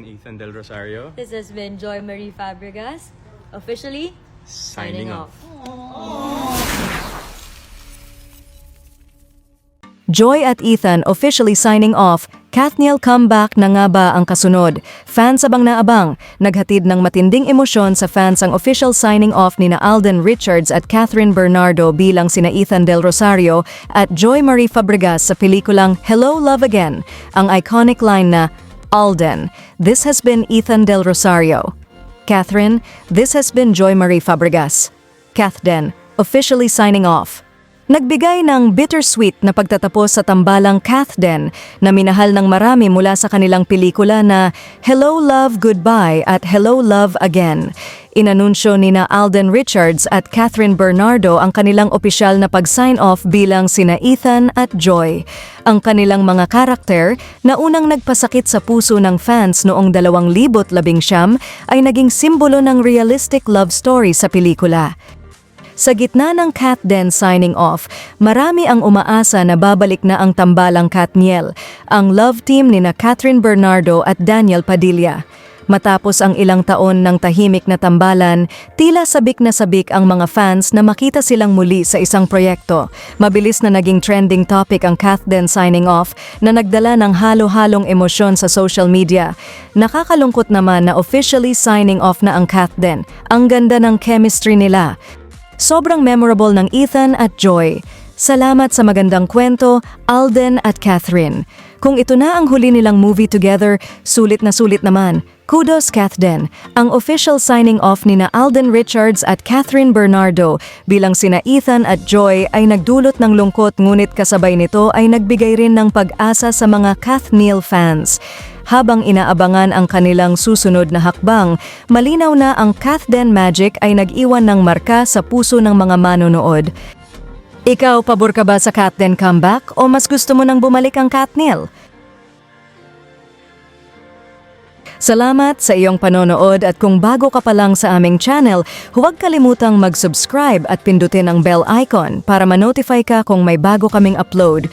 Ethan Del Rosario. This has been Joy Marie Fabregas, officially signing off. Joy at Ethan officially signing off. Kathniel comeback na nga ba ang kasunod? Fans abang na abang. Naghatid ng matinding emosyon sa fans ang official signing off ni na Alden Richards at Catherine Bernardo bilang sina Ethan Del Rosario at Joy Marie Fabregas sa pelikulang Hello, Love Again. Ang iconic line na, Alden, this has been Ethan Del Rosario. Catherine, this has been Joy Marie Fabregas. Kathden, officially signing off. Nagbigay ng bittersweet na pagtatapos sa tambalang Kathden na minahal ng marami mula sa kanilang pelikula na Hello Love Goodbye at Hello Love Again. Inanunsyo ni na Alden Richards at Catherine Bernardo ang kanilang opisyal na pag-sign off bilang sina Ethan at Joy. Ang kanilang mga karakter na unang nagpasakit sa puso ng fans noong 2019 ay naging simbolo ng realistic love story sa pelikula. Sa gitna ng Kathden signing off, marami ang umaasa na babalik na ang tambalang Kathniel, ang love team ni na Catherine Bernardo at Daniel Padilla. Matapos ang ilang taon ng tahimik na tambalan, tila sabik na sabik ang mga fans na makita silang muli sa isang proyekto. Mabilis na naging trending topic ang Kathden signing off na nagdala ng halo-halong emosyon sa social media. Nakakalungkot naman na officially signing off na ang Kathden. Ang ganda ng chemistry nila. Sobrang memorable ng Ethan at Joy. Salamat sa magandang kwento, Alden at Catherine. Kung ito na ang huli nilang movie together, sulit na sulit naman. Kudos Kathden. Ang official signing off ni na Alden Richards at Catherine Bernardo bilang sina Ethan at Joy ay nagdulot ng lungkot ngunit kasabay nito ay nagbigay rin ng pag-asa sa mga Kathniel fans. Habang inaabangan ang kanilang susunod na hakbang, malinaw na ang Kathden magic ay nag-iwan ng marka sa puso ng mga manonood. Ikaw, pabor ka ba sa Kathden comeback o mas gusto mo nang bumalik ang Kathniel? Salamat sa iyong panonood at kung bago ka pa lang sa aming channel, huwag kalimutang mag-subscribe at pindutin ang bell icon para ma-notify ka kung may bago kaming upload.